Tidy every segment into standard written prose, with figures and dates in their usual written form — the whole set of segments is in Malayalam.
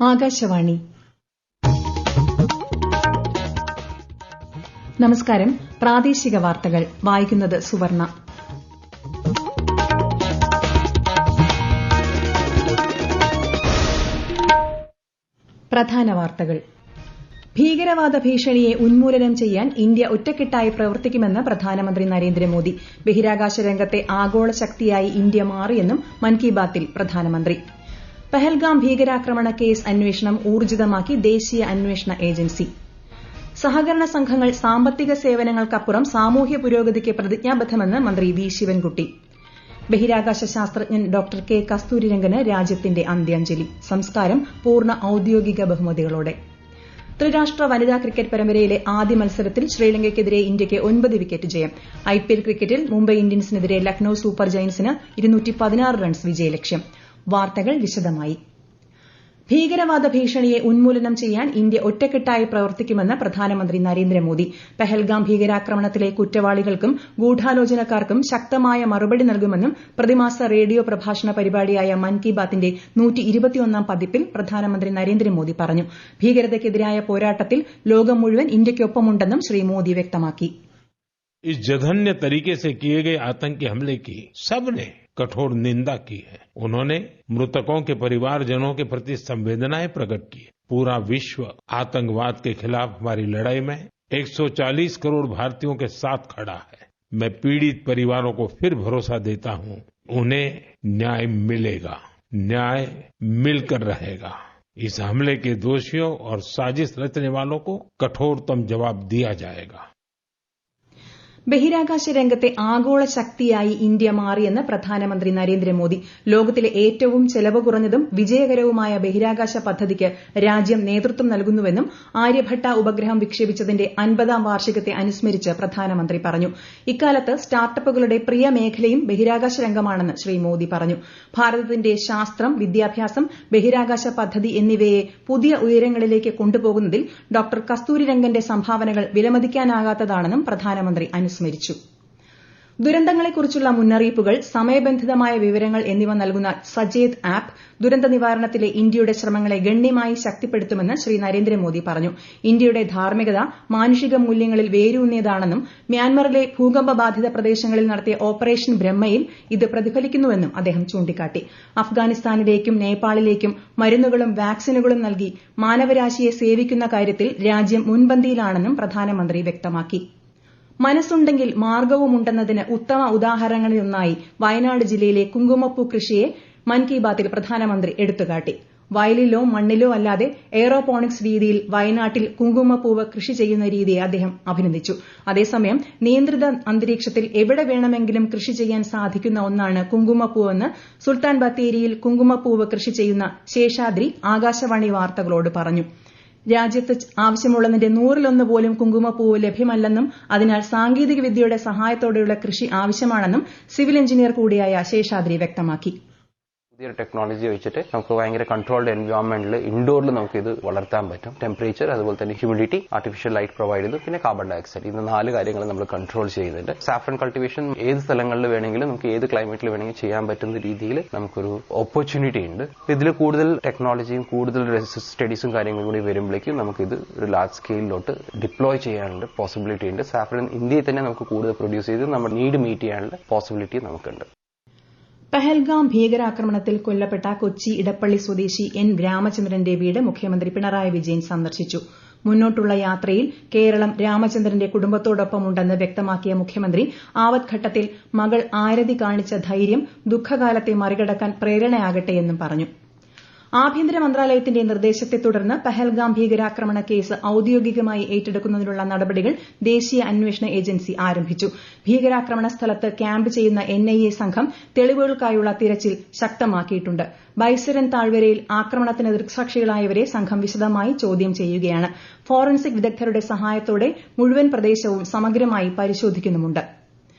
ആകാശവാണി. നമസ്കാരം. പ്രാദേശിക വാർത്തകൾ വായിക്കുന്നത് സുവർണ. പ്രധാന വാർത്തകൾ. ഭീകരവാദ ഭീഷണിയെ ഉന്മൂലനം ചെയ്യാൻ ഇന്ത്യ ഒറ്റക്കെട്ടായി പ്രവർത്തിക്കുമെന്ന് പ്രധാനമന്ത്രി നരേന്ദ്രമോദി. ബഹിരാകാശ രംഗത്തെ ആഗോള ശക്തിയായി ഇന്ത്യ മാറിയെന്നും മൻ കി ബാത്തിൽ പ്രധാനമന്ത്രി. പഹൽഗാം ഭീകരാക്രമണ കേസ് അന്വേഷണം ഊർജിതമാക്കി ദേശീയ അന്വേഷണ ഏജൻസി. സഹകരണ സംഘങ്ങൾ സാമ്പത്തിക സേവനങ്ങൾക്കപ്പുറം സാമൂഹ്യ പുരോഗതിക്ക് പ്രതിജ്ഞാബദ്ധമെന്ന് മന്ത്രി വി ശിവൻകുട്ടി. ബഹിരാകാശ ശാസ്ത്രജ്ഞൻ ഡോക്ടർ കെ കസ്തൂരിരംഗന് രാജ്യത്തിന്റെ അന്ത്യാഞ്ജലി. സംസ്കാരം പൂർണ്ണ ഔദ്യോഗിക ബഹുമതികളോടെ. ത്രിരാഷ്ട്ര വനിതാ ക്രിക്കറ്റ് പരമ്പരയിലെ ആദ്യ മത്സരത്തിൽ ശ്രീലങ്കയ്ക്കെതിരെ ഇന്ത്യയ്ക്ക് 9 വിക്കറ്റ് ജയം. ഐപിഎൽ ക്രിക്കറ്റിൽ മുംബൈ ഇന്ത്യൻസിനെതിരെ ലക്നൌ സൂപ്പർ ജയന്റ്സിന് 216 റൺസ് വിജയലക്ഷ്യം. വാർത്തകൾ വിശദമായി. ഭീകരവാദ ഭീഷണിയെ ഉന്മൂലനം ചെയ്യാൻ ഇന്ത്യ ഒറ്റക്കെട്ടായി പ്രവർത്തിക്കുമെന്ന് പ്രധാനമന്ത്രി നരേന്ദ്രമോദി. പഹൽഗാം ഭീകരാക്രമണത്തിലെ കുറ്റവാളികൾക്കും ഗൂഢാലോചനക്കാർക്കും ശക്തമായ മറുപടി നൽകുമെന്നും പ്രതിമാസ റേഡിയോ പ്രഭാഷണ പരിപാടിയായ മൻ കി ബാത്തിന്റെ 121ാം പതിപ്പിൽ പ്രധാനമന്ത്രി നരേന്ദ്രമോദി പറഞ്ഞു. ഭീകരതയ്ക്കെതിരായ പോരാട്ടത്തിൽ ലോകം മുഴുവൻ ഇന്ത്യയ്ക്കൊപ്പമുണ്ടെന്നും ശ്രീ മോദി വ്യക്തമാക്കി. इस जघन्य तरीके से किए गए आतंकी हमले की सबने कठोर निंदा की है. उन्होंने मृतकों के परिवारजनों के प्रति संवेदनाएं प्रकट की. पूरा विश्व आतंकवाद के खिलाफ हमारी लड़ाई में 140 करोड़ भारतीयों के साथ खड़ा है. मैं पीड़ित परिवारों को फिर भरोसा देता हूं, उन्हें न्याय मिलेगा, न्याय मिलकर रहेगा. इस हमले के दोषियों और साजिश रचने वालों को कठोरतम जवाब दिया जाएगा. ബഹിരാകാശ രംഗത്തെ ആഗോള ശക്തിയായി ഇന്ത്യ മാറിയെന്ന് പ്രധാനമന്ത്രി നരേന്ദ്രമോദി. ലോകത്തിലെ ഏറ്റവും ചെലവ് കുറഞ്ഞതും വിജയകരവുമായ ബഹിരാകാശ പദ്ധതിക്ക് രാജ്യം നേതൃത്വം നൽകുന്നുവെന്നും ആര്യഭട്ട ഉപഗ്രഹം വിക്ഷേപിച്ചതിന്റെ 50ാം വാർഷികത്തെ അനുസ്മരിച്ച് പ്രധാനമന്ത്രി പറഞ്ഞു. ഇക്കാലത്ത് സ്റ്റാർട്ടപ്പുകളുടെ പ്രിയ മേഖലയും ബഹിരാകാശ രംഗമാണെന്ന് ശ്രീ മോദി പറഞ്ഞു. ഭാരതത്തിന്റെ ശാസ്ത്രം, വിദ്യാഭ്യാസം, ബഹിരാകാശ പദ്ധതി എന്നിവയെ പുതിയ ഉയരങ്ങളിലേക്ക് കൊണ്ടുപോകുന്നതിൽ ഡോക്ടർ കസ്തൂരിരംഗന്റെ സംഭാവനകൾ വിലമതിക്കാനാകാത്തതാണെന്നും പ്രധാനമന്ത്രി അനുസ്മരിച്ചു. ദുരന്തങ്ങളെക്കുറിച്ചുള്ള മുന്നറിയിപ്പുകൾ, സമയബന്ധിതമായ വിവരങ്ങൾ എന്നിവ നൽകുന്ന സചേത് ആപ്പ് ദുരന്ത നിവാരണത്തിലെ ഇന്ത്യയുടെ ശ്രമങ്ങളെ ഗണ്യമായി ശക്തിപ്പെടുത്തുമെന്ന് ശ്രീ നരേന്ദ്രമോദി പറഞ്ഞു. ഇന്ത്യയുടെ ധാർമ്മികത മാനുഷിക മൂല്യങ്ങളിൽ വേരൂന്നിയതാണെന്നും മ്യാൻമറിലെ ഭൂകമ്പ ബാധിത പ്രദേശങ്ങളിൽ നടത്തിയ ഓപ്പറേഷൻ ബ്രഹ്മയിൽ ഇത് പ്രതിഫലിക്കുന്നുവെന്നും അദ്ദേഹം ചൂണ്ടിക്കാട്ടി. അഫ്ഗാനിസ്ഥാനിലേക്കും നേപ്പാളിലേക്കും മരുന്നുകളും വാക്സിനുകളും നൽകി മാനവരാശിയെ സേവിക്കുന്ന കാര്യത്തിൽ രാജ്യം മുൻപന്തിയിലാണെന്നും പ്രധാനമന്ത്രി വ്യക്തമാക്കി. മനസ്സുണ്ടെങ്കിൽ മാർഗവുമുണ്ടെന്നതിന് ഉത്തമ ഉദാഹരണങ്ങളിലൊന്നായി വയനാട് ജില്ലയിലെ കുങ്കുമപ്പൂ കൃഷിയെ മൻ കി ബാത്തിൽ പ്രധാനമന്ത്രി എടുത്തുകാട്ടി. വയലിലോ മണ്ണിലോ അല്ലാതെ എയറോപോണിക്സ് രീതിയിൽ വയനാട്ടിൽ കുങ്കുമപ്പൂവ് കൃഷി ചെയ്യുന്ന രീതിയെ അദ്ദേഹം അഭിനന്ദിച്ചു. അതേസമയം നിയന്ത്രിത അന്തരീക്ഷത്തിൽ എവിടെ വേണമെങ്കിലും കൃഷി ചെയ്യാൻ സാധിക്കുന്ന ഒന്നാണ് കുങ്കുമപ്പൂവെന്ന് സുൽത്താൻ ബത്തേരിയിൽ കുങ്കുമപ്പൂവ് കൃഷി ചെയ്യുന്ന ശേഷാദ്രി ആകാശവാണി വാർത്തകളോട് പറഞ്ഞു. രാജ്യത്ത് ആവശ്യമുള്ളതിന്റെ 100-1 പോലും കുങ്കുമപ്പൂവ് ലഭ്യമല്ലെന്നും അതിനാൽ സാങ്കേതിക വിദ്യയുടെ സഹായത്തോടെയുള്ള കൃഷി ആവശ്യമാണെന്നും സിവിൽ എഞ്ചിനീയർ കൂടിയായ ശേഷാദ്രി വ്യക്തമാക്കി. പുതിയ ടെക്നോളജി വെച്ചിട്ട് നമുക്ക് ഭയങ്കര കൺട്രോൾഡ് എൻവയോൺമെന്റിൽ ഇൻഡോറിൽ നമുക്ക് ഇത് വളർത്താൻ പറ്റും. ടെമ്പറേച്ചർ, അതുപോലെ തന്നെ ഹ്യൂമിഡിറ്റി, ആർട്ടിഫിഷ്യൽ ലൈറ്റ് പ്രൊവൈഡ് ചെയ്തു, പിന്നെ കാർബൺ ഡയോക്സൈഡ്, ഇത് 4 കാര്യങ്ങൾ നമ്മൾ കൺട്രോൾ ചെയ്യുന്നുണ്ട്. സാഫ്രൺ കൾട്ടിവേഷൻ ഏത് സ്ഥലങ്ങളിൽ വേണമെങ്കിലും നമുക്ക് ഏത് ക്ലൈമറ്റിൽ വേണമെങ്കിലും ചെയ്യാൻ പറ്റുന്ന രീതിയിൽ നമുക്കൊരു ഓപ്പർച്യൂണിറ്റി ഉണ്ട്. ഇതിൽ കൂടുതൽ ടെക്നോളജിയും കൂടുതൽ സ്റ്റഡീസും കാര്യങ്ങളും കൂടി വരുമ്പോഴേക്കും നമുക്കിത് ഒരു ലാർജ് സ്കെയിലിലോട്ട് ഡിപ്ലോയ് ചെയ്യാനുള്ള പോസിബിലിറ്റി ഉണ്ട്. സാഫ്രൺ ഇന്ത്യയിൽ തന്നെ നമുക്ക് കൂടുതൽ പ്രൊഡ്യൂസ് ചെയ്ത് നമ്മുടെ നീഡ് മീറ്റ് ചെയ്യാനുള്ള പോസിബിലിറ്റി നമുക്കുണ്ട്. പഹൽഗാം ഭീകരാക്രമണത്തിൽ കൊല്ലപ്പെട്ട കൊച്ചി ഇടപ്പള്ളി സ്വദേശി എൻ രാമചന്ദ്രന്റെ വീട് മുഖ്യമന്ത്രി പിണറായി വിജയൻ സന്ദർശിച്ചു. മുന്നോട്ടുള്ള യാത്രയിൽ കേരളം രാമചന്ദ്രന്റെ കുടുംബത്തോടൊപ്പമുണ്ടെന്ന് വ്യക്തമാക്കിയ മുഖ്യമന്ത്രി ആപത്ഘട്ടത്തിൽ മകൾ ആരതി കാണിച്ച ധൈര്യം ദുഃഖകാലത്തെ മറികടക്കാൻ പ്രേരണയാകട്ടെയെന്നും പറഞ്ഞു. ആഭ്യന്തര മന്ത്രാലയത്തിന്റെ നിർദ്ദേശത്തെ തുടർന്ന് പഹൽഗാം ഭീകരാക്രമണ കേസ് ഔദ്യോഗികമായി ഏറ്റെടുക്കുന്നതിനുള്ള നടപടികൾ ദേശീയ അന്വേഷണ ഏജൻസി ആരംഭിച്ചു. ഭീകരാക്രമണ സ്ഥലത്ത് ക്യാമ്പ് ചെയ്യുന്ന എൻഐഎ സംഘം തെളിവുകൾക്കായുള്ള തിരച്ചിൽ ശക്തമാക്കിയിട്ടുണ്ട്. ബൈസരൻ താഴ്വരയിൽ ആക്രമണത്തിന് ദൃക്സാക്ഷികളായവരെ സംഘം വിശദമായി ചോദ്യം ചെയ്യുകയാണ്. ഫോറൻസിക് വിദഗ്ധരുടെ സഹായത്തോടെ മുഴുവൻ പ്രദേശവും സമഗ്രമായി പരിശോധിക്കുന്നുമുണ്ട്.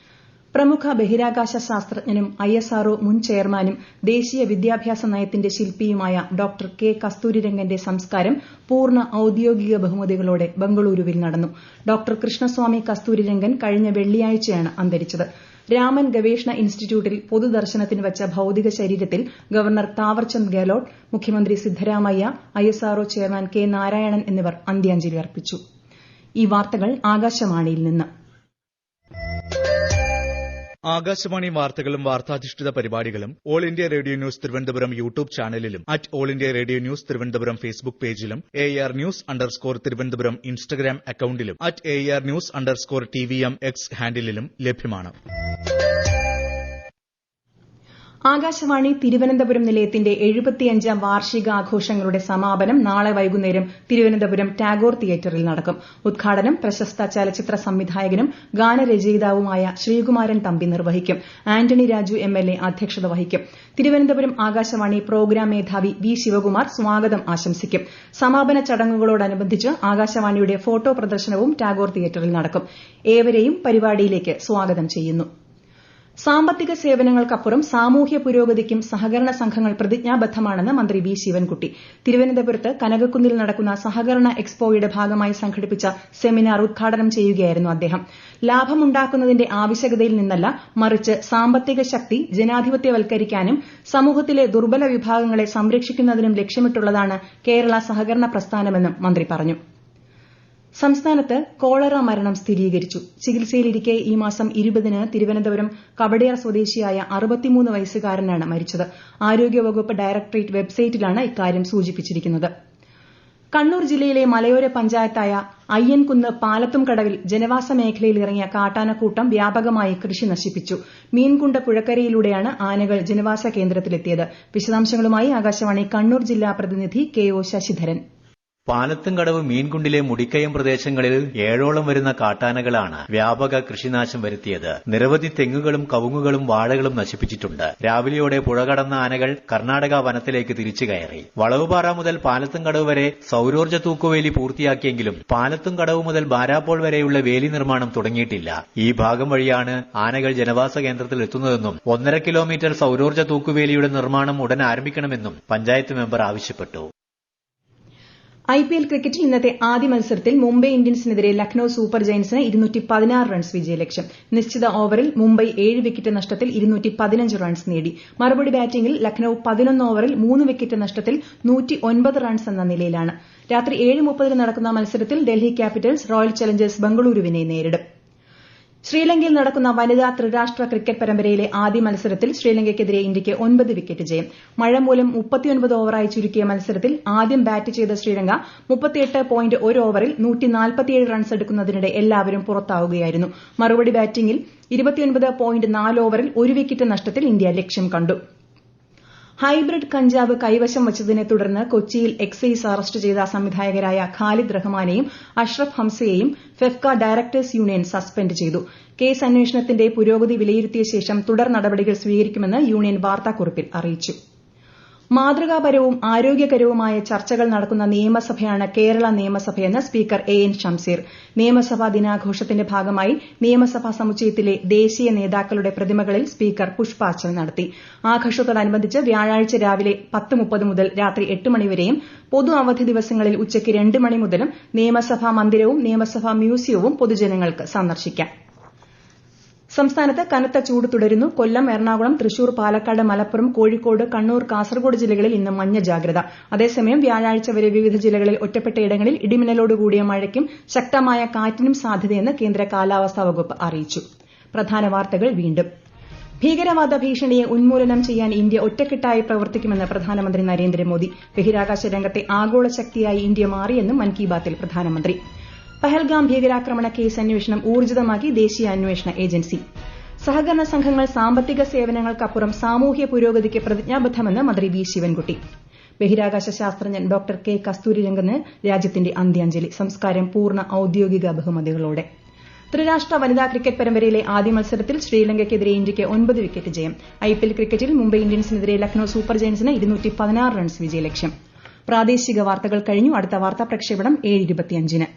പ്രമുഖ ബഹിരാകാശ ശാസ്ത്രജ്ഞനും ISRO മുൻ ചെയർമാനും ദേശീയ വിദ്യാഭ്യാസ നയത്തിന്റെ ശില്പിയുമായ ഡോക്ടർ കെ കസ്തൂരിരംഗന്റെ സംസ്കാരം പൂർണ്ണ ഔദ്യോഗിക ബഹുമതികളോടെ ബംഗളൂരുവിൽ നടന്നു. ഡോക്ടർ കൃഷ്ണസ്വാമി കസ്തൂരിരംഗൻ കഴിഞ്ഞ വെള്ളിയാഴ്ചയാണ് അന്തരിച്ചത്. രാമൻ ഗവേഷണ ഇൻസ്റ്റിറ്റ്യൂട്ടിൽ പൊതുദർശനത്തിന് വച്ച ഭൌതിക ശരീരത്തിൽ ഗവർണർ താവർചന്ദ് ഗെഹ്ലോട്ട്, മുഖ്യമന്ത്രി Siddaramaiah, ISRO chairman K Narayanan എന്നിവർ അന്ത്യാഞ്ജലി അർപ്പിച്ചു. ഈ വാർത്തകൾ ആകാശവാണിയിൽ നിന്ന്. ആകാശവാണി വാർത്തകളും വാർത്താധിഷ്ഠിത പരിപാടികളും All India Radio News Thiruvananthapuram YouTube ചാനലിലും All India Radio News Thiruvananthapuram Facebook പേജിലും AR News_ തിരുവനന്തപുരം ഇൻസ്റ്റഗ്രാം അക്കൌണ്ടിലും AR News_TVM X ഹാൻഡിലും ലഭ്യമാണ്. ആകാശവാണി തിരുവനന്തപുരം നിലയത്തിന്റെ 75ാം വാർഷികാഘോഷങ്ങളുടെ സമാപനം നാളെ വൈകുന്നേരം തിരുവനന്തപുരം ടാഗോർ തിയേറ്ററിൽ നടക്കും. ഉദ്ഘാടനം പ്രശസ്ത ചലച്ചിത്ര സംവിധായകനും ഗാനരചയിതാവുമായ ശ്രീകുമാരൻ തമ്പി നിർവഹിക്കും. ആന്റണി രാജു MLA അധ്യക്ഷത വഹിക്കും. തിരുവനന്തപുരം ആകാശവാണി പ്രോഗ്രാം മേധാവി V. ശിവകുമാർ സ്വാഗതം ആശംസിക്കും. സമാപന ചടങ്ങുകളോടനുബന്ധിച്ച് ആകാശവാണിയുടെ ഫോട്ടോ പ്രദർശനവും ടാഗോർ തിയേറ്ററിൽ നടക്കും. ഏവരെയും പരിപാടിയിലേക്ക് സ്വാഗതം ചെയ്യുന്നു. സാമ്പത്തിക സേവനങ്ങൾക്കപ്പുറം സാമൂഹ്യ പുരോഗതിക്കും സഹകരണ സംഘങ്ങൾ പ്രതിജ്ഞാബദ്ധമാണെന്ന് മന്ത്രി V. ശിവൻകുട്ടി. തിരുവനന്തപുരത്ത് കനകക്കുന്നിൽ നടക്കുന്ന സഹകരണ എക്സ്പോയുടെ ഭാഗമായി സംഘടിപ്പിച്ച സെമിനാർ ഉദ്ഘാടനം ചെയ്യുകയായിരുന്നു അദ്ദേഹം. ലാഭമുണ്ടാക്കുന്നതിന്റെ ആവശ്യകതയിൽ നിന്നല്ല, മറിച്ച് സാമ്പത്തിക ശക്തി ജനാധിപത്യവൽക്കരിക്കാനും സമൂഹത്തിലെ ദുർബല വിഭാഗങ്ങളെ സംരക്ഷിക്കുന്നതിനും ലക്ഷ്യമിട്ടുള്ളതാണ് കേരള സഹകരണ പ്രസ്ഥാനമെന്നും മന്ത്രി പറഞ്ഞു. സംസ്ഥാനത്ത് കോളറ മരണം സ്ഥിരീകരിച്ചു. ചികിത്സയിലിരിക്കെ ഈ മാസം 20-ന് തിരുവനന്തപുരം കവടിയാർ സ്വദേശിയായ 63 വയസ്സുകാരനാണ് മരിച്ചത്. ആരോഗ്യവകുപ്പ് ഡയറക്ടറേറ്റ് വെബ്സൈറ്റിലാണ് ഇക്കാര്യം സൂചിപ്പിച്ചിരിക്കുന്നത്. കണ്ണൂർ ജില്ലയിലെ മലയോര പഞ്ചായത്തായ അയ്യൻകുന്ന് പാലത്തുംകടവിൽ ജനവാസ മേഖലയിൽ ഇറങ്ങിയ കാട്ടാനക്കൂട്ടം വ്യാപകമായി കൃഷി നശിപ്പിച്ചു. മീൻകുണ്ട പുഴക്കരയിലൂടെയാണ് ആനകൾ ജനവാസ കേന്ദ്രത്തിലെത്തിയത്. വിശദാംശങ്ങളുമായി ആകാശവാണി കണ്ണൂർ ജില്ലാ പ്രതിനിധി KO ശശിധരൻ. പാലത്തുംകടവ് മീൻകുണ്ടിലെ മുടിക്കയം പ്രദേശങ്ങളിൽ 7ഓളം വരുന്ന കാട്ടാനകളാണ് വ്യാപക കൃഷിനാശം വരുത്തിയത്. നിരവധി തെങ്ങുകളും കവുങ്ങുകളും വാഴകളും നശിപ്പിച്ചിട്ടുണ്ട്. രാവിലെയോടെ പുഴ കടന്ന ആനകൾ കർണാടക വനത്തിലേക്ക് തിരിച്ചു കയറി. വളവുപാറ മുതൽ പാലത്തുംകടവ് വരെ സൌരോർജ്ജ തൂക്കുവേലി പൂർത്തിയാക്കിയെങ്കിലും പാലത്തുംകടവ് മുതൽ ബാരാപ്പോൾ വരെയുള്ള വേലി നിർമ്മാണം തുടങ്ങിയിട്ടില്ല. ഈ ഭാഗം വഴിയാണ് ആനകൾ ജനവാസ കേന്ദ്രത്തിൽ എത്തുന്നതെന്നും 1.5 കിലോമീറ്റർ സൌരോർജ്ജ തൂക്കുവേലിയുടെ നിർമ്മാണം ഉടൻ ആരംഭിക്കണമെന്നും പഞ്ചായത്ത് മെമ്പർ ആവശ്യപ്പെട്ടു. IPL ക്രിക്കറ്റിൽ ഇന്നത്തെ ആദ്യ മത്സരത്തിൽ മുംബൈ ഇന്ത്യൻസിനെതിരെ ലക്നൌ സൂപ്പർ ജയന്റ്സിന് 216 റൺസ് വിജയലക്ഷ്യം. നിശ്ചിത ഓവറിൽ മുംബൈ 7 വിക്കറ്റ് നഷ്ടത്തിൽ 215 റൺസ് നേടി. മറുപടി ബാറ്റിംഗിൽ ലക്നൌ 11 ഓവറിൽ 3 വിക്കറ്റ് നഷ്ടത്തിൽ 109 റൺസ് എന്ന നിലയിലാണ്. രാത്രി 7:30-ന് നടക്കുന്ന മത്സരത്തിൽ ഡൽഹി ക്യാപിറ്റൽസ് റോയൽ ചലഞ്ചേഴ്സ് ബംഗളൂരുവിനെ നേരിടും. ശ്രീലങ്കയിൽ നടക്കുന്ന വനിതാ ത്രിരാഷ്ട്ര ക്രിക്കറ്റ് പരമ്പരയിലെ ആദ്യ മത്സരത്തിൽ ശ്രീലങ്കയ്ക്കെതിരെ ഇന്ത്യയ്ക്ക് 9 വിക്കറ്റ് ജയം. മഴ മൂലം 39 ഓവറായി ചുരുക്കിയ മത്സരത്തിൽ ആദ്യം ബാറ്റ് ചെയ്ത ശ്രീലങ്ക 38.1 ഓവറിൽ 147 റൺസ് എടുക്കുന്നതിനിടെ എല്ലാവരും പുറത്താവുകയായിരുന്നു. മറുപടി ബാറ്റിംഗിൽ 29.4 ഓവറിൽ 1 വിക്കറ്റ് നഷ്ടത്തിൽ ഇന്ത്യ ലക്ഷ്യം കണ്ടു. ഹൈബ്രിഡ് കഞ്ചാവ് കൈവശം വച്ചതിനെ തുടർന്ന് കൊച്ചിയിൽ എക്സൈസ് അറസ്റ്റ് ചെയ്ത സംവിധായകരായ ഖാലിദ് റഹ്മാനെയും അഷ്റഫ് ഹംസയെയും ഫെഫ്ക ഡയറക്ടേഴ്സ് യൂണിയൻ സസ്പെൻഡ് ചെയ്തു. കേസ് അന്വേഷണത്തിന്റെ പുരോഗതി വിലയിരുത്തിയ ശേഷം തുടർ നടപടികൾ സ്വീകരിക്കുമെന്ന് യൂണിയൻ വാർത്താക്കുറിപ്പിൽ അറിയിച്ചു. മാതൃകാപരവും ആരോഗ്യകരവുമായ ചർച്ചകൾ നടക്കുന്ന നിയമസഭയാണ് കേരള നിയമസഭയെന്ന് സ്പീക്കർ AN ഷംസീർ. നിയമസഭാ ദിനാഘോഷത്തിന്റെ ഭാഗമായി നിയമസഭാ സമുച്ചയത്തിലെ ദേശീയ നേതാക്കളുടെ പ്രതിമകളിൽ സ്പീക്കർ പുഷ്പാർച്ചന നടത്തി. ആഘോഷത്തോടനുബന്ധിച്ച് വ്യാഴാഴ്ച രാവിലെ 10:30 മുതൽ രാത്രി 8 മണിവരെയും പൊതു അവധി ദിവസങ്ങളിൽ ഉച്ചയ്ക്ക് 2 മണി മുതലും നിയമസഭാ മന്ദിരവും നിയമസഭാ മ്യൂസിയവും പൊതുജനങ്ങൾക്ക് സന്ദർശിക്കാം. സംസ്ഥാനത്ത് കനത്ത ചൂട് തുടരുന്നു. കൊല്ലം, എറണാകുളം, തൃശൂർ, പാലക്കാട്, മലപ്പുറം, കോഴിക്കോട്, കണ്ണൂർ, കാസർഗോഡ് ജില്ലകളിൽ ഇന്ന് മഞ്ഞ ജാഗ്രത. അതേസമയം വ്യാഴാഴ്ച വരെ വിവിധ ജില്ലകളിൽ ഒറ്റപ്പെട്ടയിടങ്ങളിൽ ഇടിമിന്നലോടുകൂടിയ മഴയ്ക്കും ശക്തമായ കാറ്റിനും സാധ്യതയെന്ന് കേന്ദ്ര കാലാവസ്ഥാ വകുപ്പ് അറിയിച്ചു. പ്രധാന വാർത്തകൾ വീണ്ടും. ഭീകരവാദ ഭീഷണിയെ ഉന്മൂലനം ചെയ്യാൻ ഇന്ത്യ ഒറ്റക്കെട്ടായി പ്രവർത്തിക്കുമെന്ന് പ്രധാനമന്ത്രി നരേന്ദ്രമോദി. ബഹിരാകാശ രംഗത്തെ ആഗോള ശക്തിയായി ഇന്ത്യ മാറിയെന്നും മൻ കി ബാത്തിൽ പ്രധാനമന്ത്രി. പഹൽഗാം ഭീകരാക്രമണ കേസ് അന്വേഷണം ഊർജിതമാക്കി ദേശീയ അന്വേഷണ ഏജൻസി. സഹകരണ സംഘങ്ങൾ സാമ്പത്തിക സേവനങ്ങൾക്കപ്പുറം സാമൂഹ്യ പുരോഗതിക്ക് പ്രതിജ്ഞാബദ്ധമെന്ന് മന്ത്രി V. ശിവൻകുട്ടി. ബഹിരാകാശ ശാസ്ത്രജ്ഞൻ ഡോക്ടർ K. കസ്തൂരിരംഗന് രാജ്യത്തിന്റെ അന്ത്യാഞ്ജലി. സംസ്കാരം പൂർണ്ണ ഔദ്യോഗിക ബഹുമതികളോടെ. ത്രിരാഷ്ട്ര വനിതാ ക്രിക്കറ്റ് പരമ്പരയിലെ ആദ്യ മത്സരത്തിൽ ശ്രീലങ്കയ്ക്കെതിരെ ഇന്ത്യയ്ക്ക് 9 വിക്കറ്റ് ജയം. IPL ക്രിക്കറ്റിൽ മുംബൈ ഇന്ത്യൻസിനെതിരെ ലക്നൌ സൂപ്പർ ജയന്റ്സിന് 216 റൺസ് വിജയലക്ഷ്യം. പ്രാദേശിക വാർത്തകൾ കഴിഞ്ഞു. അടുത്ത വാർത്താ പ്രക്ഷേപണം 7:25-ന്.